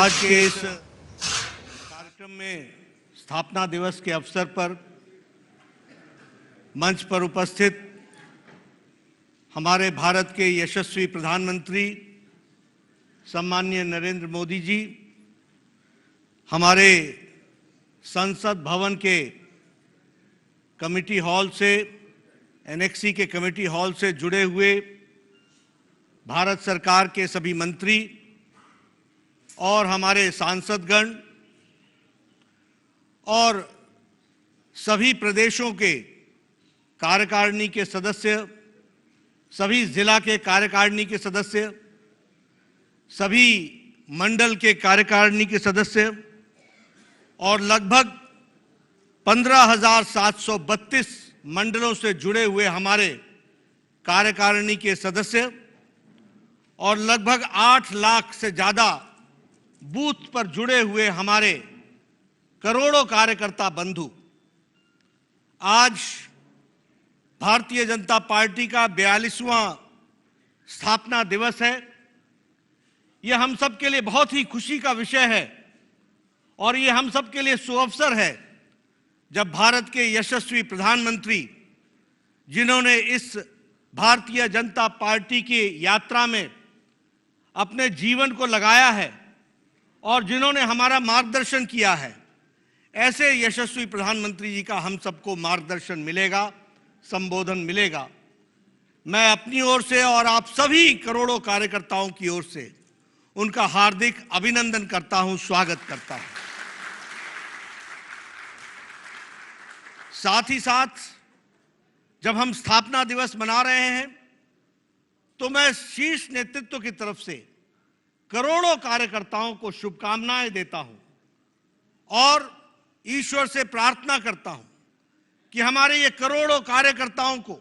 आज के इस कार्यक्रम में स्थापना दिवस के अवसर पर मंच पर उपस्थित हमारे भारत के यशस्वी प्रधानमंत्री सम्माननीय नरेंद्र मोदी जी, हमारे संसद भवन के कमेटी हॉल से, एनेक्सी के कमेटी हॉल से जुड़े हुए भारत सरकार के सभी मंत्री और हमारे सांसदगण और सभी प्रदेशों के कार्यकारिणी के सदस्य, सभी जिला के कार्यकारिणी के सदस्य, सभी मंडल के कार्यकारिणी के सदस्य और लगभग 15,732 मंडलों से जुड़े हुए हमारे कार्यकारिणी के सदस्य और लगभग 8 लाख से ज़्यादा बूथ पर जुड़े हुए हमारे करोड़ों कार्यकर्ता बंधु, आज भारतीय जनता पार्टी का 42वां स्थापना दिवस है। यह हम सब के लिए बहुत ही खुशी का विषय है और ये हम सब के लिए सुअवसर है जब भारत के यशस्वी प्रधानमंत्री, जिन्होंने इस भारतीय जनता पार्टी की यात्रा में अपने जीवन को लगाया है और जिन्होंने हमारा मार्गदर्शन किया है, ऐसे यशस्वी प्रधानमंत्री जी का हम सबको मार्गदर्शन मिलेगा, संबोधन मिलेगा। मैं अपनी ओर से और आप सभी करोड़ों कार्यकर्ताओं की ओर से उनका हार्दिक अभिनंदन करता हूं, स्वागत करता हूं। साथ ही साथ जब हम स्थापना दिवस मना रहे हैं तो मैं शीर्ष नेतृत्व की तरफ से करोड़ों कार्यकर्ताओं को शुभकामनाएं देता हूं और ईश्वर से प्रार्थना करता हूं कि हमारे ये करोड़ों कार्यकर्ताओं को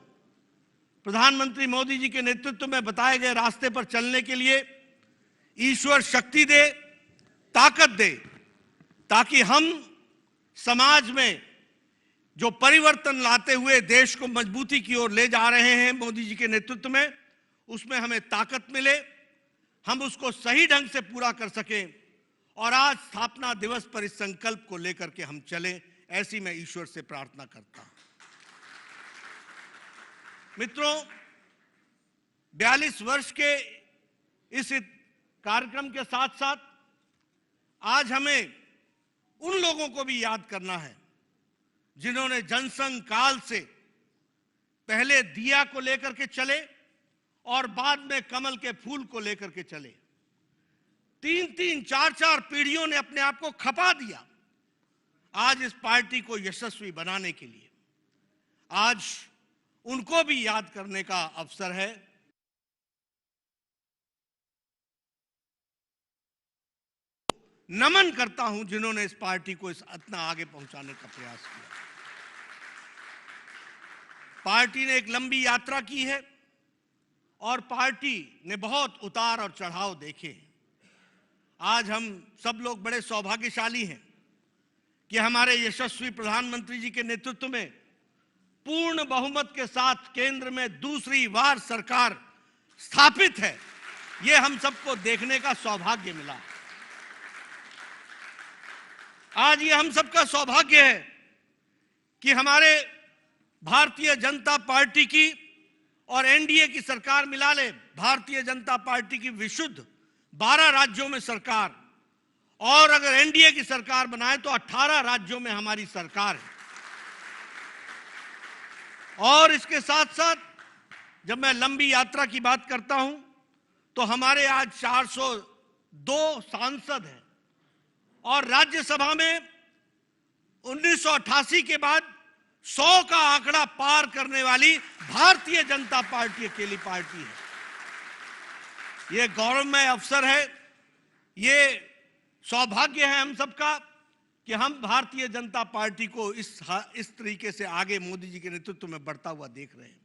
प्रधानमंत्री मोदी जी के नेतृत्व में बताए गए रास्ते पर चलने के लिए ईश्वर शक्ति दे, ताकत दे, ताकि हम समाज में जो परिवर्तन लाते हुए देश को मजबूती की ओर ले जा रहे हैं मोदी जी के नेतृत्व में, उसमें हमें ताकत मिले, हम उसको सही ढंग से पूरा कर सकें और आज स्थापना दिवस पर इस संकल्प को लेकर के हम चलें, ऐसी मैं ईश्वर से प्रार्थना करता हूं। मित्रों, 42 वर्ष के इस कार्यक्रम के साथ साथ आज हमें उन लोगों को भी याद करना है जिन्होंने जनसंघ काल से पहले दिया को लेकर के चले और बाद में कमल के फूल को लेकर के चले। 3-3, 4-4 पीढ़ियों ने अपने आप को खपा दिया आज इस पार्टी को यशस्वी बनाने के लिए। आज उनको भी याद करने का अवसर है। नमन करता हूं जिन्होंने इस पार्टी को इतना आगे पहुंचाने का प्रयास किया। पार्टी ने एक लंबी यात्रा की है और पार्टी ने बहुत उतार और चढ़ाव देखे। आज हम सब लोग बड़े सौभाग्यशाली हैं कि हमारे यशस्वी प्रधानमंत्री जी के नेतृत्व में पूर्ण बहुमत के साथ केंद्र में दूसरी बार सरकार स्थापित है। ये हम सबको देखने का सौभाग्य मिला। आज ये हम सबका सौभाग्य है कि हमारे भारतीय जनता पार्टी की और एनडीए की सरकार मिला ले, भारतीय जनता पार्टी की विशुद्ध 12 राज्यों में सरकार, और अगर एनडीए की सरकार बनाए तो 18 राज्यों में हमारी सरकार है। और इसके साथ साथ जब मैं लंबी यात्रा की बात करता हूं तो हमारे आज 402 सांसद हैं और राज्यसभा में 1988 के बाद 100 का आंकड़ा पार करने वाली भारतीय जनता पार्टी अकेली पार्टी है। यह गौरवमय अवसर है, ये सौभाग्य है हम सबका कि हम भारतीय जनता पार्टी को इस तरीके से आगे मोदी जी के नेतृत्व में बढ़ता हुआ देख रहे हैं।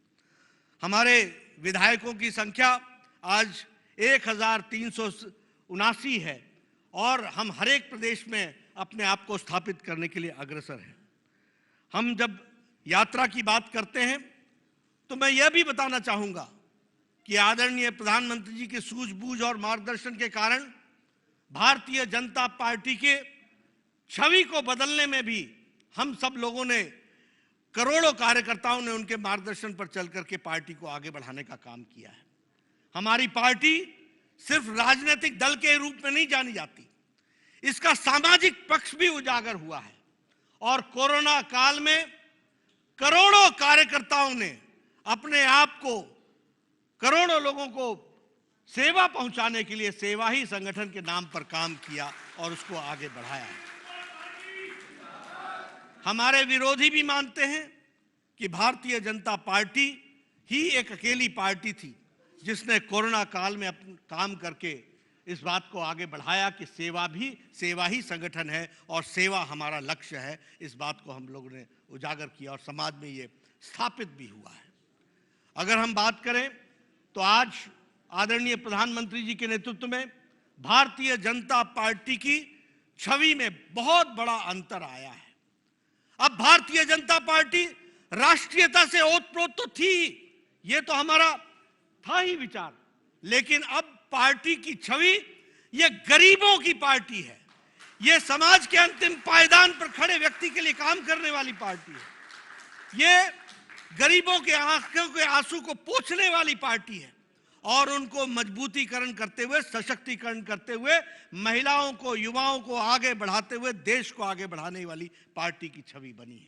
हमारे विधायकों की संख्या आज 1379 है और हम हर एक प्रदेश में अपने आप को स्थापित करने के लिए अग्रसर हैं। हम जब यात्रा की बात करते हैं तो मैं यह भी बताना चाहूँगा कि आदरणीय प्रधानमंत्री जी के सूझबूझ और मार्गदर्शन के कारण भारतीय जनता पार्टी के छवि को बदलने में भी हम सब लोगों ने, करोड़ों कार्यकर्ताओं ने उनके मार्गदर्शन पर चल करके पार्टी को आगे बढ़ाने का काम किया है। हमारी पार्टी सिर्फ राजनीतिक दल के रूप में नहीं जानी जाती, इसका सामाजिक पक्ष भी उजागर हुआ है। और कोरोना काल में करोड़ों कार्यकर्ताओं ने अपने आप को, करोड़ों लोगों को सेवा पहुंचाने के लिए सेवा ही संगठन के नाम पर काम किया और उसको आगे बढ़ाया। हमारे विरोधी भी मानते हैं कि भारतीय जनता पार्टी ही एक अकेली पार्टी थी जिसने कोरोना काल में अपना काम करके इस बात को आगे बढ़ाया कि सेवा ही संगठन है और सेवा हमारा लक्ष्य है। इस बात को हम लोगों ने उजागर किया और समाज में ये स्थापित भी हुआ है। अगर हम बात करें तो आज आदरणीय प्रधानमंत्री जी के नेतृत्व में भारतीय जनता पार्टी की छवि में बहुत बड़ा अंतर आया है। अब भारतीय जनता पार्टी राष्ट्रीयता से ओतप्रोत तो थी, ये तो हमारा था ही विचार, लेकिन अब पार्टी की छवि ये गरीबों की पार्टी है, ये समाज के अंतिम पायदान पर खड़े व्यक्ति के लिए काम करने वाली पार्टी है, ये गरीबों के आंखों के आंसू को पोंछने वाली पार्टी है और उनको मजबूतीकरण करते हुए, सशक्तिकरण करते हुए, महिलाओं को, युवाओं को आगे बढ़ाते हुए देश को आगे बढ़ाने वाली पार्टी की छवि बनी है।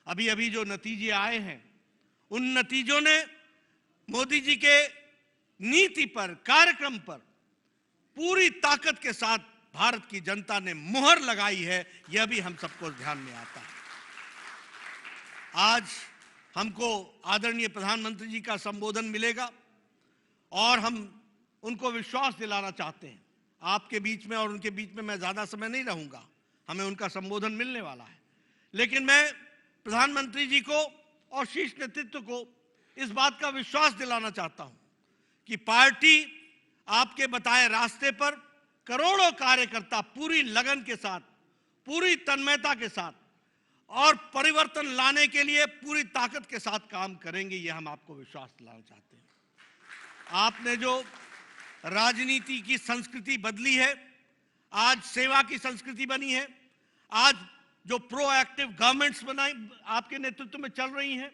अभी अभी जो नतीजे आए हैं, उन नतीजों ने मोदी जी के नीति पर, कार्यक्रम पर पूरी ताकत के साथ भारत की जनता ने मुहर लगाई है, यह भी हम सबको ध्यान में आता है। आज हमको आदरणीय प्रधानमंत्री जी का संबोधन मिलेगा और हम उनको विश्वास दिलाना चाहते हैं। आपके बीच में और उनके बीच में मैं ज़्यादा समय नहीं रहूँगा, हमें उनका संबोधन मिलने वाला है, लेकिन मैं प्रधानमंत्री जी को और शीर्ष नेतृत्व को इस बात का विश्वास दिलाना चाहता हूँ कि पार्टी आपके बताए रास्ते पर करोड़ों कार्यकर्ता पूरी लगन के साथ, पूरी तन्मयता के साथ और परिवर्तन लाने के लिए पूरी ताकत के साथ काम करेंगे, ये हम आपको विश्वास दिलाना चाहते हैं। आपने जो राजनीति की संस्कृति बदली है, आज सेवा की संस्कृति बनी है, आज जो प्रोएक्टिव गवर्नमेंट्स बनाई आपके नेतृत्व में चल रही हैं,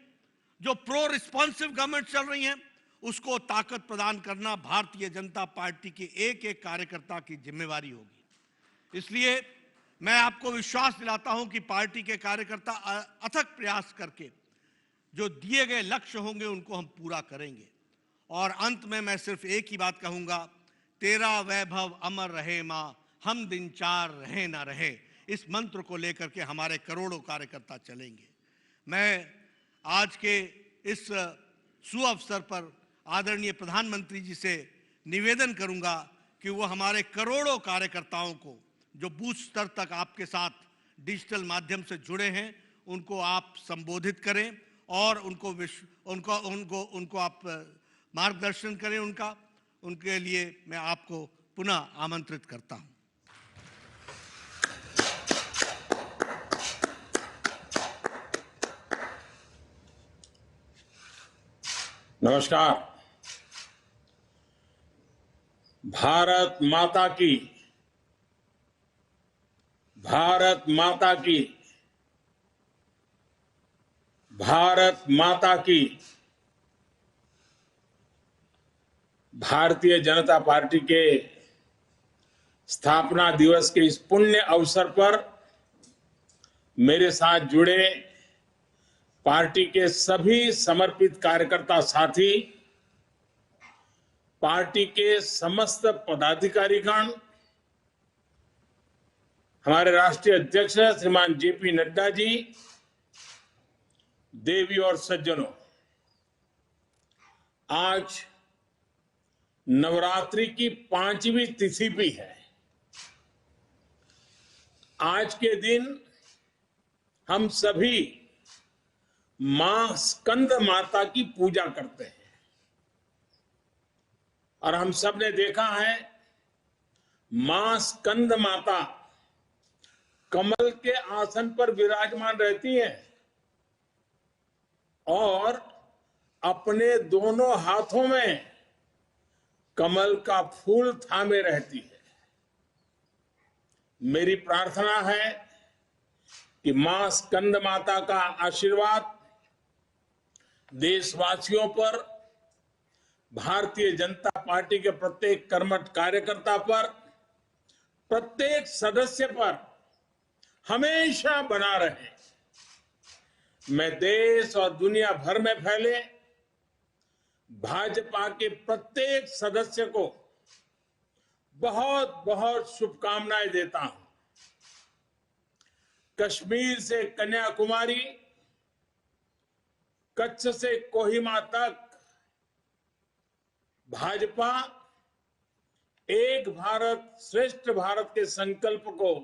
जो प्रो रिस्पॉन्सिव गवर्नमेंट चल रही हैं, उसको ताकत प्रदान करना भारतीय जनता पार्टी के एक एक कार्यकर्ता की जिम्मेवारी होगी। इसलिए मैं आपको विश्वास दिलाता हूं कि पार्टी के कार्यकर्ता अथक प्रयास करके जो दिए गए लक्ष्य होंगे उनको हम पूरा करेंगे। और अंत में मैं सिर्फ एक ही बात कहूंगा, तेरा वैभव अमर रहे मां, हम दिन चार रहे ना रहे, इस मंत्र को लेकर के हमारे करोड़ों कार्यकर्ता चलेंगे। मैं आज के इस सुअवसर पर आदरणीय प्रधानमंत्री जी से निवेदन करूंगा कि वो हमारे करोड़ों कार्यकर्ताओं को जो बूथ स्तर तक आपके साथ डिजिटल माध्यम से जुड़े हैं, उनको आप संबोधित करें और उनको आप मार्गदर्शन करें। उनके लिए मैं आपको पुनः आमंत्रित करता हूं। नमस्कार। भारत माता की, भारत माता की, भारत माता की। भारतीय जनता पार्टी के स्थापना दिवस के इस पुण्य अवसर पर मेरे साथ जुड़े पार्टी के सभी समर्पित कार्यकर्ता साथी, पार्टी के समस्त पदाधिकारीगण, हमारे राष्ट्रीय अध्यक्ष श्रीमान जेपी नड्डा जी, देवी और सज्जनों, आज नवरात्रि की 5वीं तिथि भी है। आज के दिन हम सभी मां स्कंद माता की पूजा करते हैं और हम सब ने देखा है, मां स्कंद माता कमल के आसन पर विराजमान रहती हैं और अपने दोनों हाथों में कमल का फूल थामे रहती है। मेरी प्रार्थना है कि मां स्कंद माता का आशीर्वाद देशवासियों पर, भारतीय जनता पार्टी के प्रत्येक कर्मठ कार्यकर्ता पर, प्रत्येक सदस्य पर हमेशा बना रहे। मैं देश और दुनिया भर में फैले भाजपा के प्रत्येक सदस्य को बहुत बहुत शुभकामनाएं देता हूं। कश्मीर से कन्याकुमारी, कच्छ से कोहिमा तक भाजपा एक भारत श्रेष्ठ भारत के संकल्प को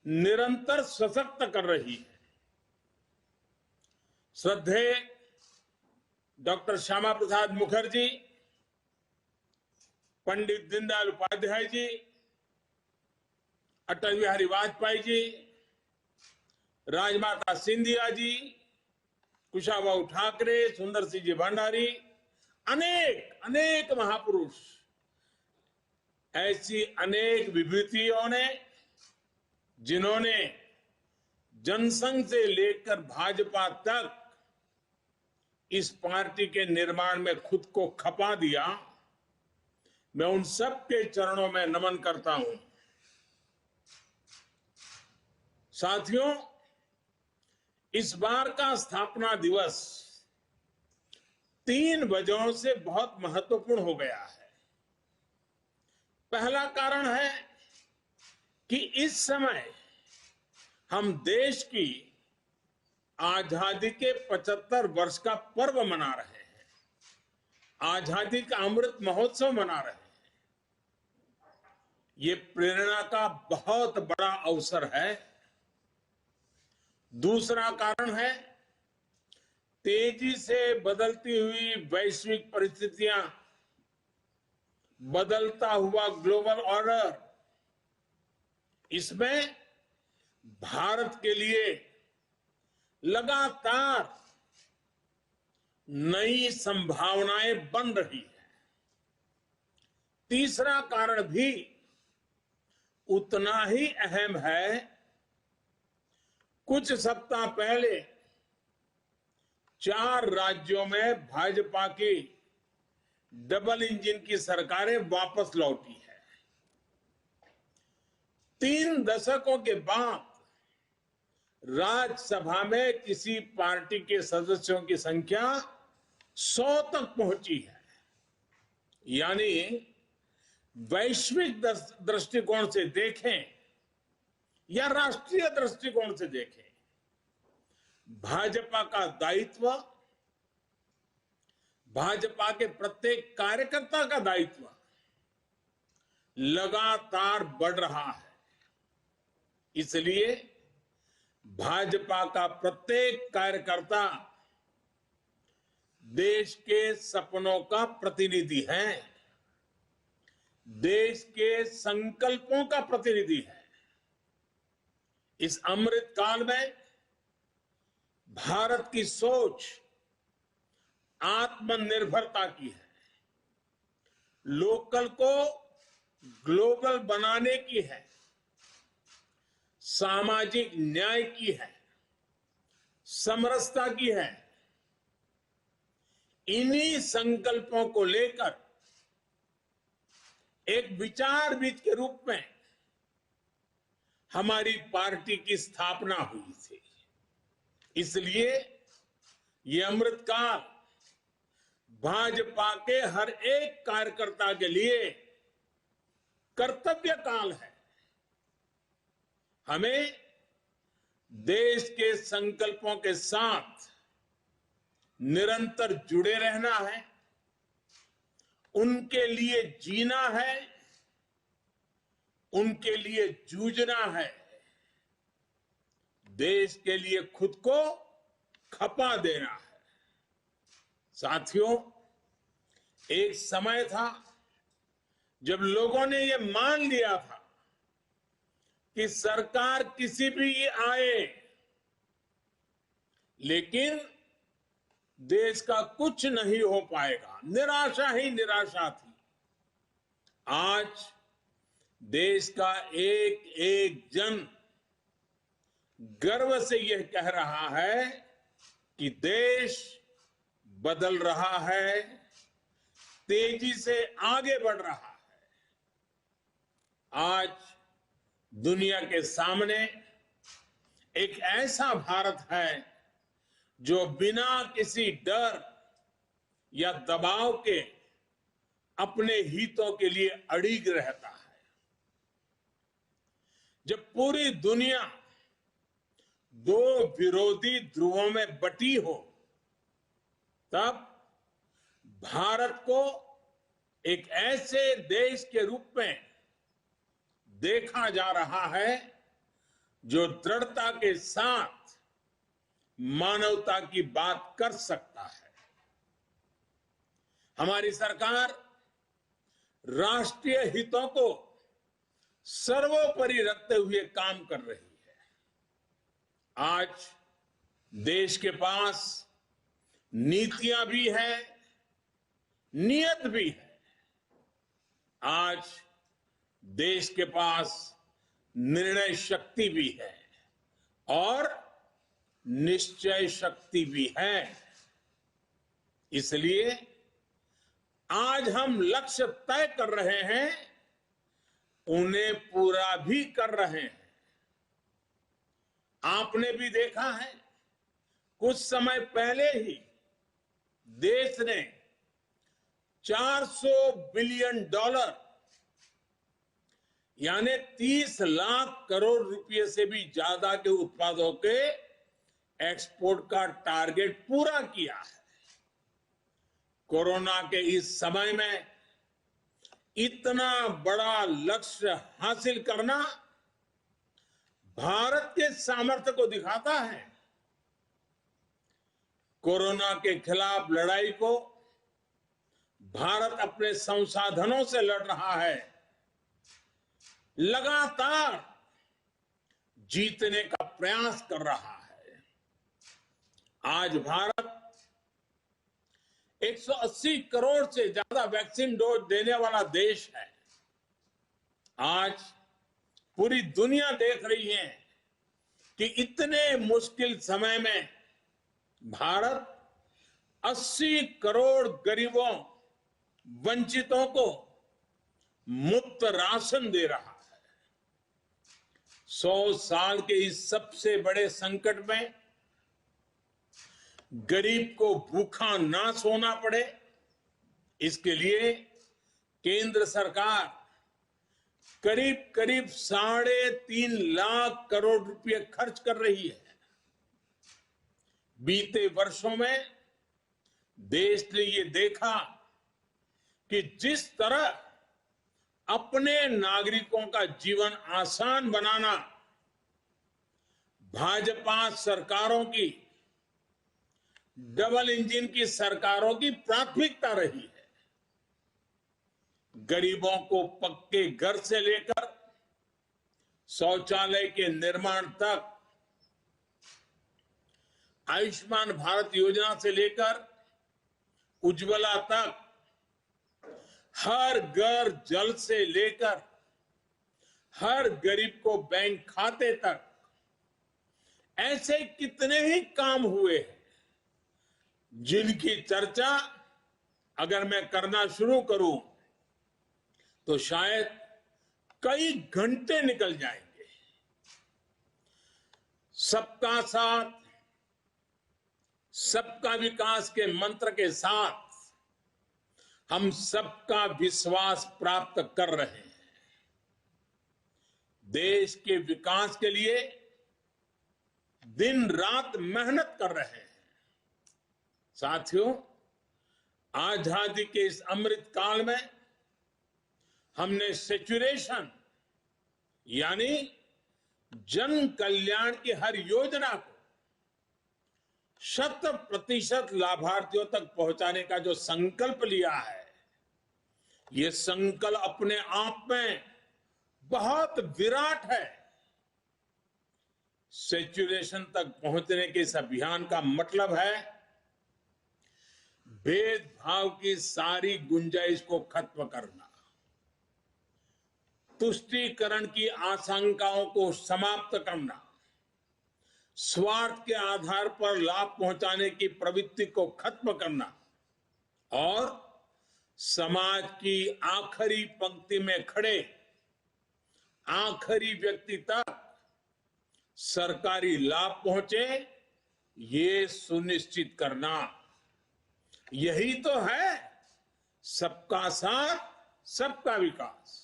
निरंतर सशक्त कर रही है। श्रद्धेय डॉक्टर श्यामा प्रसाद मुखर्जी, पंडित दीनदयाल उपाध्याय जी, अटल बिहारी वाजपेयी जी, राजमाता सिंधिया जी, कुशाभाऊ ठाकरे, सुंदर सिंह जी भंडारी, अनेक अनेक महापुरुष, ऐसी अनेक विभूतियों ने जिन्होंने जनसंघ से लेकर भाजपा तक इस पार्टी के निर्माण में खुद को खपा दिया, मैं उन सब के चरणों में नमन करता हूं। साथियों, इस बार का स्थापना दिवस 3 वजहों से बहुत महत्वपूर्ण हो गया है। पहला कारण है कि इस समय हम देश की आजादी के 75 वर्ष का पर्व मना रहे हैं, आजादी का अमृत महोत्सव मना रहे हैं। ये प्रेरणा का बहुत बड़ा अवसर है। दूसरा कारण है तेजी से बदलती हुई वैश्विक परिस्थितियां, बदलता हुआ ग्लोबल ऑर्डर, इसमें भारत के लिए लगातार नई संभावनाएं बन रही है। तीसरा कारण भी उतना ही अहम है। कुछ सप्ताह पहले 4 राज्यों में भाजपा की डबल इंजन की सरकारें वापस लौटी है। 3 दशकों के बाद राज्यसभा में किसी पार्टी के सदस्यों की संख्या 100 तक पहुंची है। यानी वैश्विक दृष्टिकोण से देखें या राष्ट्रीय दृष्टिकोण से देखें, भाजपा का दायित्व, भाजपा के प्रत्येक कार्यकर्ता का दायित्व लगातार बढ़ रहा है। इसलिए भाजपा का प्रत्येक कार्यकर्ता देश के सपनों का प्रतिनिधि है, देश के संकल्पों का प्रतिनिधि है। इस अमृत काल में भारत की सोच आत्मनिर्भरता की है, लोकल को ग्लोबल बनाने की है, सामाजिक न्याय की है, समरसता की है। इन्हीं संकल्पों को लेकर एक विचार बीज के रूप में हमारी पार्टी की स्थापना हुई थी। इसलिए ये अमृत काल भाजपा के हर एक कार्यकर्ता के लिए कर्तव्य काल है। हमें देश के संकल्पों के साथ निरंतर जुड़े रहना है, उनके लिए जीना है, उनके लिए जूझना है, देश के लिए खुद को खपा देना है। साथियों, एक समय था जब लोगों ने यह मान लिया था कि सरकार किसी भी आए, लेकिन देश का कुछ नहीं हो पाएगा, निराशा ही निराशा थी। आज देश का एक एक जन गर्व से यह कह रहा है कि देश बदल रहा है, तेजी से आगे बढ़ रहा है। आज दुनिया के सामने एक ऐसा भारत है जो बिना किसी डर या दबाव के अपने हितों के लिए अड़िग रहता है। जब पूरी दुनिया दो विरोधी ध्रुवों में बटी हो, तब भारत को एक ऐसे देश के रूप में देखा जा रहा है जो दृढ़ता के साथ मानवता की बात कर सकता है। हमारी सरकार राष्ट्रीय हितों को सर्वोपरि रखते हुए काम कर रही है। आज देश के पास नीतियां भी है, नियत भी है। आज देश के पास निर्णय शक्ति भी है और निश्चय शक्ति भी है। इसलिए आज हम लक्ष्य तय कर रहे हैं, उन्हें पूरा भी कर रहे हैं। आपने भी देखा है, कुछ समय पहले ही देश ने $400 बिलियन यानी 30 लाख करोड़ रुपए से भी ज्यादा के उत्पादों के एक्सपोर्ट का टारगेट पूरा किया है। कोरोना के इस समय में इतना बड़ा लक्ष्य हासिल करना भारत के सामर्थ्य को दिखाता है। कोरोना के खिलाफ लड़ाई को भारत अपने संसाधनों से लड़ रहा है, लगातार जीतने का प्रयास कर रहा है। आज भारत 180 करोड़ से ज्यादा वैक्सीन डोज देने वाला देश है। आज पूरी दुनिया देख रही है कि इतने मुश्किल समय में भारत 80 करोड़ गरीबों, वंचितों को मुफ्त राशन दे रहा है। 100 साल के इस सबसे बड़े संकट में गरीब को भूखा ना सोना पड़े, इसके लिए केंद्र सरकार करीब करीब 3.5 लाख करोड़ रुपए खर्च कर रही है। बीते वर्षों में देश ने ये देखा कि जिस तरह अपने नागरिकों का जीवन आसान बनाना भाजपा सरकारों की, डबल इंजन की सरकारों की प्राथमिकता रही है। गरीबों को पक्के घर से लेकर शौचालय के निर्माण तक, आयुष्मान भारत योजना से लेकर उज्ज्वला तक, हर घर जल से लेकर हर गरीब को बैंक खाते तक, ऐसे कितने ही काम हुए हैं जिनकी चर्चा अगर मैं करना शुरू करूं तो शायद कई घंटे निकल जाएंगे। सबका साथ, सबका विकास के मंत्र के साथ हम सबका विश्वास प्राप्त कर रहे हैं। देश के विकास के लिए दिन रात मेहनत कर रहे हैं। साथियों, आजादी के इस अमृत काल में हमने सेचुरेशन यानी जन कल्याण की हर योजना को 100% लाभार्थियों तक पहुंचाने का जो संकल्प लिया है, ये संकल्प अपने आप में बहुत विराट है। सेचुरेशन तक पहुंचने के इस अभियान का मतलब है भेदभाव की सारी गुंजाइश को खत्म करना, तुष्टीकरण की आशंकाओं को समाप्त करना, स्वार्थ के आधार पर लाभ पहुंचाने की प्रवृत्ति को खत्म करना और समाज की आखिरी पंक्ति में खड़े आखिरी व्यक्ति तक सरकारी लाभ पहुंचे, ये सुनिश्चित करना, यही तो है सबका साथ सबका विकास।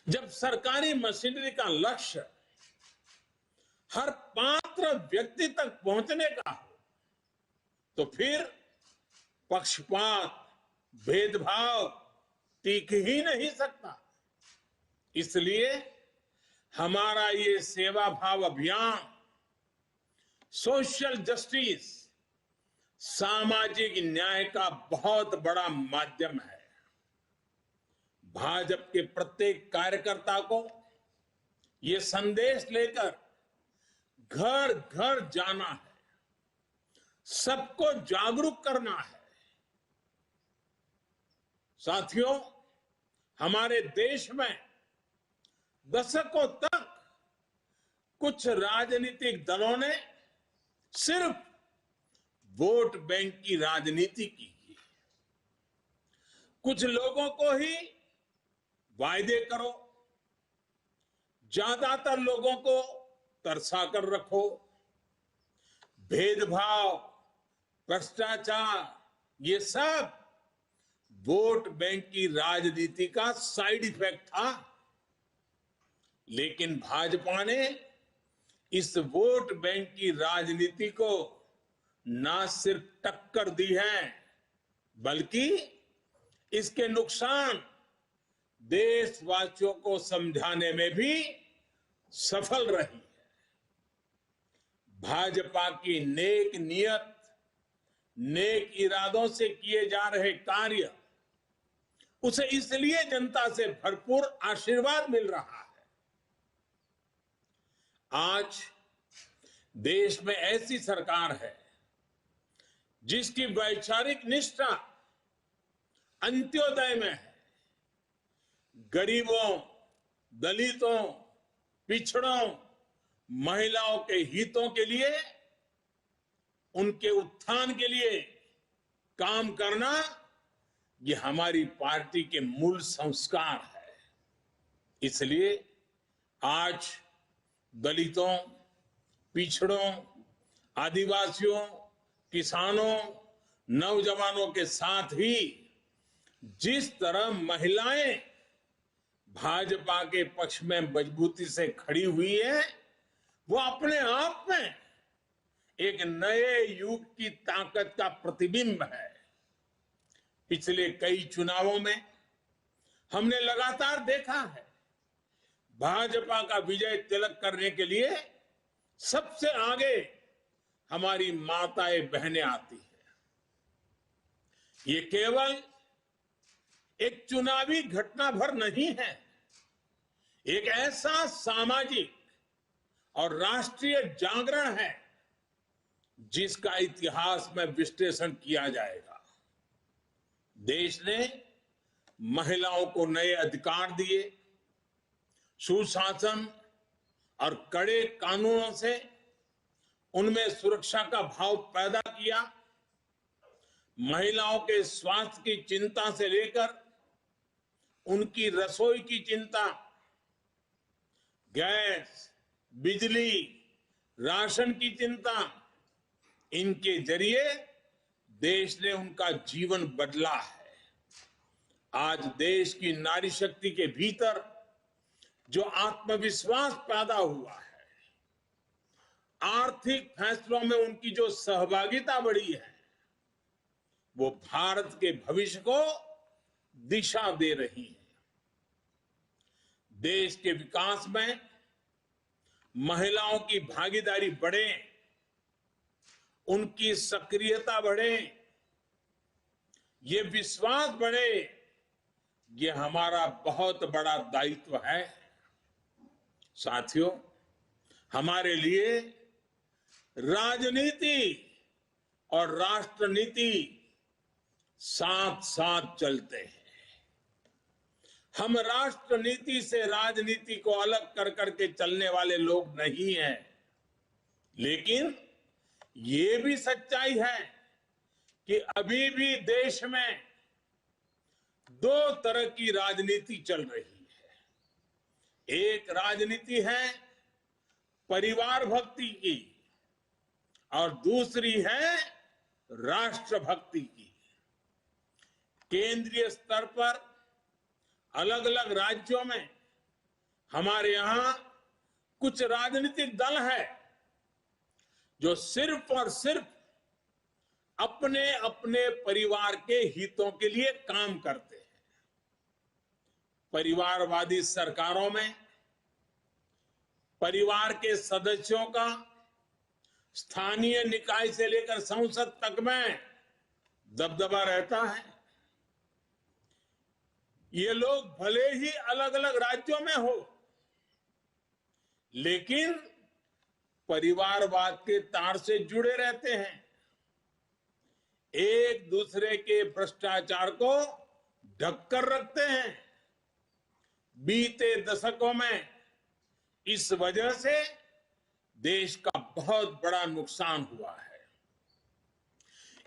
जब सरकारी मशीनरी का लक्ष्य हर पात्र व्यक्ति तक पहुंचने का हो, तो फिर पक्षपात, भेदभाव टिक ही नहीं सकता। इसलिए हमारा ये सेवा भाव अभियान सोशल जस्टिस, सामाजिक न्याय का बहुत बड़ा माध्यम है। भाजपा के प्रत्येक कार्यकर्ता को ये संदेश लेकर घर घर जाना है, सबको जागरूक करना है। साथियों, हमारे देश में दशकों तक कुछ राजनीतिक दलों ने सिर्फ वोट बैंक की राजनीति की। कुछ लोगों को ही वायदे करो, ज्यादातर लोगों को तरसा कर रखो। भेदभाव, भ्रष्टाचार, ये सब वोट बैंक की राजनीति का साइड इफेक्ट था। लेकिन भाजपा ने इस वोट बैंक की राजनीति को ना सिर्फ टक्कर दी है, बल्कि इसके नुकसान देशवासियों को समझाने में भी सफल रही है। भाजपा की नेक नियत, नेक इरादों से किए जा रहे कार्य, उसे इसलिए जनता से भरपूर आशीर्वाद मिल रहा है। आज देश में ऐसी सरकार है जिसकी वैचारिक निष्ठा अंत्योदय में है। गरीबों, दलितों, पिछड़ों, महिलाओं के हितों के लिए, उनके उत्थान के लिए काम करना, ये हमारी पार्टी के मूल संस्कार है। इसलिए आज दलितों, पिछड़ों, आदिवासियों, किसानों, नौजवानों के साथ ही जिस तरह महिलाएं भाजपा के पक्ष में मजबूती से खड़ी हुई है, वो अपने आप में एक नए युग की ताकत का प्रतिबिंब है। पिछले कई चुनावों में हमने लगातार देखा है, भाजपा का विजय तिलक करने के लिए सबसे आगे हमारी माताएं बहनें आती हैं। ये केवल एक चुनावी घटना भर नहीं है, एक ऐसा सामाजिक और राष्ट्रीय जागरण है जिसका इतिहास में विश्लेषण किया जाएगा। देश ने महिलाओं को नए अधिकार दिए, सुशासन और कड़े कानूनों से उनमें सुरक्षा का भाव पैदा किया। महिलाओं के स्वास्थ्य की चिंता से लेकर उनकी रसोई की चिंता, गैस, बिजली, राशन की चिंता, इनके जरिए देश ने उनका जीवन बदला है। आज देश की नारी शक्ति के भीतर जो आत्मविश्वास पैदा हुआ है, आर्थिक फैसलों में उनकी जो सहभागिता बढ़ी है, वो भारत के भविष्य को दिशा दे रही है। देश के विकास में महिलाओं की भागीदारी बढ़े, उनकी सक्रियता बढ़े, ये विश्वास बढ़े, ये हमारा बहुत बड़ा दायित्व है। साथियों, हमारे लिए राजनीति और राष्ट्रनीति साथ साथ चलते हैं। हम राष्ट्र नीति से राजनीति को अलग कर करके चलने वाले लोग नहीं हैं, लेकिन ये भी सच्चाई है कि अभी भी देश में दो तरह की राजनीति चल रही है। एक राजनीति है परिवार भक्ति की और दूसरी है राष्ट्र भक्ति की। केंद्रीय स्तर पर अलग अलग राज्यों में हमारे यहां कुछ राजनीतिक दल है जो सिर्फ और सिर्फ अपने अपने परिवार के हितों के लिए काम करते हैं। परिवारवादी सरकारों में परिवार के सदस्यों का स्थानीय निकाय से लेकर संसद तक में दबदबा रहता है। ये लोग भले ही अलग अलग राज्यों में हो, लेकिन परिवारवाद के तार से जुड़े रहते हैं। एक दूसरे के भ्रष्टाचार को ढककर रखते हैं। बीते दशकों में इस वजह से देश का बहुत बड़ा नुकसान हुआ है।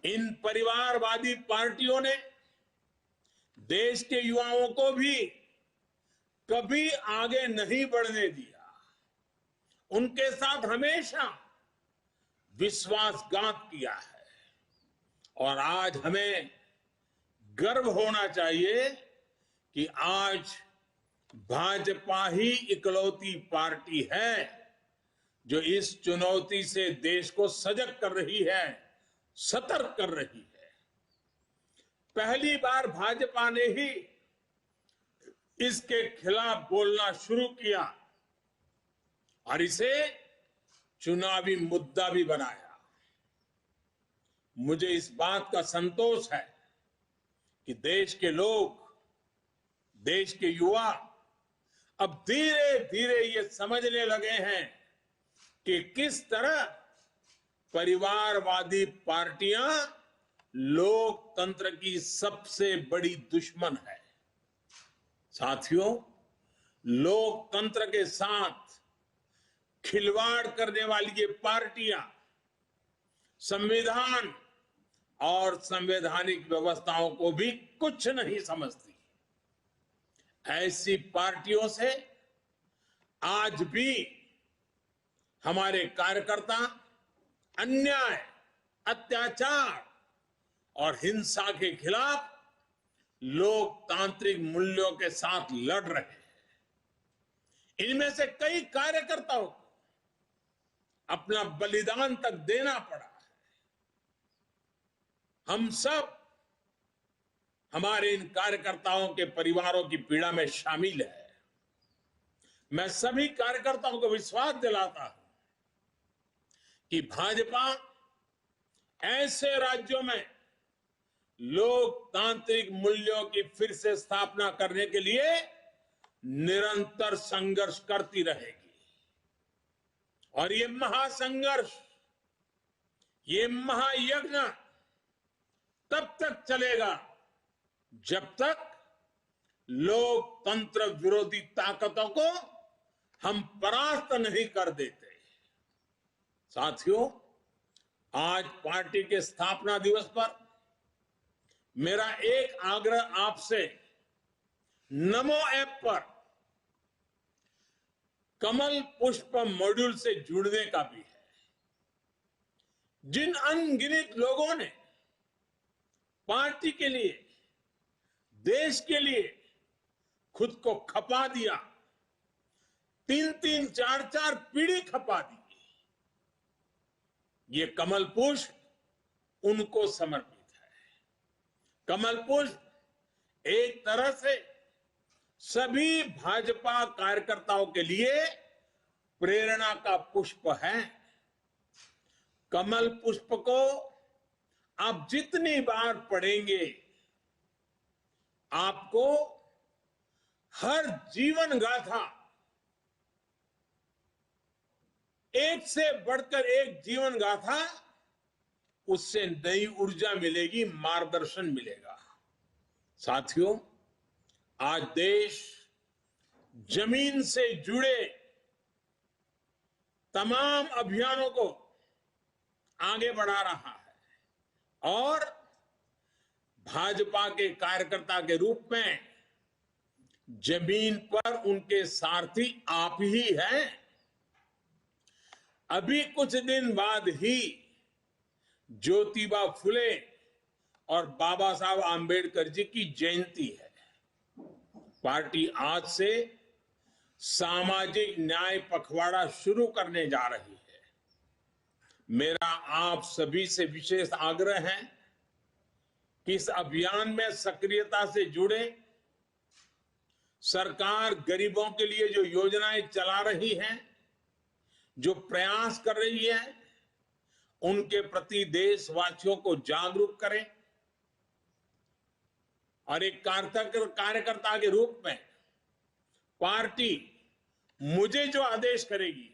इन परिवारवादी पार्टियों ने देश के युवाओं को भी कभी आगे नहीं बढ़ने दिया। उनके साथ हमेशा विश्वासघात किया है और आज हमें गर्व होना चाहिए कि आज भाजपा ही इकलौती पार्टी है जो इस चुनौती से देश को सजग कर रही है, सतर्क कर रही है। पहली बार भाजपा ने ही इसके खिलाफ बोलना शुरू किया और इसे चुनावी मुद्दा भी बनाया। मुझे इस बात का संतोष है कि देश के लोग, देश के युवा अब धीरे धीरे ये समझने लगे हैं कि किस तरह परिवारवादी पार्टियां लोकतंत्र की सबसे बड़ी दुश्मन है। साथियों, लोकतंत्र के साथ खिलवाड़ करने वाली ये पार्टियां संविधान और संवैधानिक व्यवस्थाओं को भी कुछ नहीं समझती। ऐसी पार्टियों से आज भी हमारे कार्यकर्ता अन्याय, अत्याचार और हिंसा के खिलाफ लोकतांत्रिक मूल्यों के साथ लड़ रहे हैं। इनमें से कई कार्यकर्ताओं को अपना बलिदान तक देना पड़ा है। हम सब हमारे इन कार्यकर्ताओं के परिवारों की पीड़ा में शामिल है। मैं सभी कार्यकर्ताओं को विश्वास दिलाता हूं कि भाजपा ऐसे राज्यों में लोकतांत्रिक मूल्यों की फिर से स्थापना करने के लिए निरंतर संघर्ष करती रहेगी। और ये महासंघर्ष, ये महायज्ञ तब तक चलेगा जब तक लोकतंत्र विरोधी ताकतों को हम परास्त नहीं कर देते। साथियों, आज पार्टी के स्थापना दिवस पर मेरा एक आग्रह आपसे नमो ऐप पर कमल पुष्प मॉड्यूल से जुड़ने का भी है। जिन अनगिनत लोगों ने पार्टी के लिए, देश के लिए खुद को खपा दिया, 3-3, 4-4 पीढ़ी खपा दी, ये कमल पुष्प उनको समर्पित है। कमल पुष्प एक तरह से सभी भाजपा कार्यकर्ताओं के लिए प्रेरणा का पुष्प है। कमल पुष्प को आप जितनी बार पढ़ेंगे, आपको हर जीवन गाथा, एक से बढ़कर एक जीवन गाथा, उससे नई ऊर्जा मिलेगी, मार्गदर्शन मिलेगा। साथियों, आज देश जमीन से जुड़े तमाम अभियानों को आगे बढ़ा रहा है और भाजपा के कार्यकर्ता के रूप में जमीन पर उनके सारथी आप ही हैं। अभी कुछ दिन बाद ही ज्योतिबा फुले और बाबा साहब आंबेडकर जी की जयंती है। पार्टी आज से सामाजिक न्याय पखवाड़ा शुरू करने जा रही है। मेरा आप सभी से विशेष आग्रह है कि इस अभियान में सक्रियता से जुड़े। सरकार गरीबों के लिए जो योजनाएं चला रही है, जो प्रयास कर रही है, उनके प्रति देशवासियों को जागरूक करें और एक कार्यकर्ता के रूप में पार्टी मुझे जो आदेश करेगी,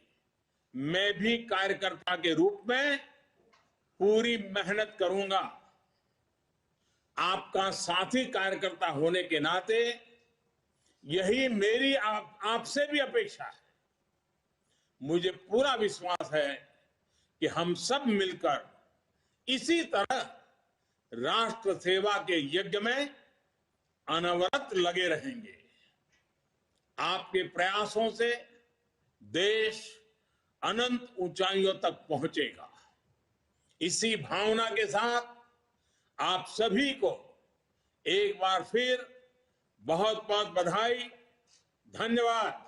मैं भी कार्यकर्ता के रूप में पूरी मेहनत करूंगा। आपका साथी कार्यकर्ता होने के नाते यही मेरी आपसे भी अपेक्षा है। मुझे पूरा विश्वास है कि हम सब मिलकर इसी तरह राष्ट्र सेवा के यज्ञ में अनवरत लगे रहेंगे। आपके प्रयासों से देश अनंत ऊंचाइयों तक पहुंचेगा। इसी भावना के साथ आप सभी को एक बार फिर बहुत बहुत बधाई, धन्यवाद।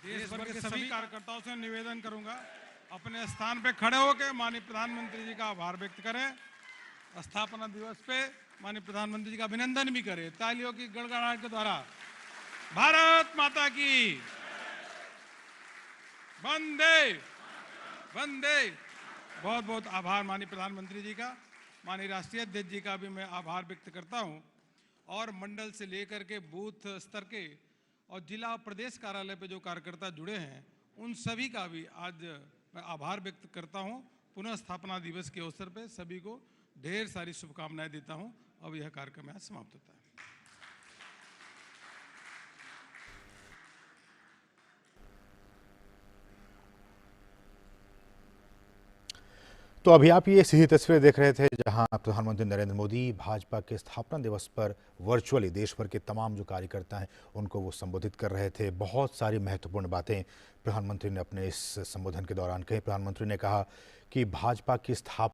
देश भर के सभी कार्यकर्ताओं से निवेदन करूंगा, अपने स्थान पे खड़े होकर माननीय प्रधानमंत्री जी का आभार व्यक्त करें। स्थापना दिवस पे माननीय प्रधानमंत्री जी का अभिनंदन भी करें तालियों की गड़गड़ाहट के द्वारा। भारत माता की वंदे वंदे। बहुत बहुत आभार माननीय प्रधानमंत्री जी का। माननीय राष्ट्रीय अध्यक्ष जी का भी मैं आभार व्यक्त करता हूं और मंडल से लेकर के बूथ स्तर के और जिला प्रदेश कार्यालय पे जो कार्यकर्ता जुड़े हैं उन सभी का भी आज मैं आभार व्यक्त करता हूं। पुनः स्थापना दिवस के अवसर पे सभी को ढेर सारी शुभकामनाएं देता हूं। अब यह कार्यक्रम यहाँ समाप्त होता है। तो अभी आप ये सीधी तस्वीरें देख रहे थे जहां प्रधानमंत्री नरेंद्र मोदी भाजपा के स्थापना दिवस पर वर्चुअली देश भर के तमाम जो कार्यकर्ता हैं उनको वो संबोधित कर रहे थे। बहुत सारी महत्वपूर्ण बातें प्रधानमंत्री ने अपने इस संबोधन के दौरान कही। प्रधानमंत्री ने कहा कि भाजपा की स्थापना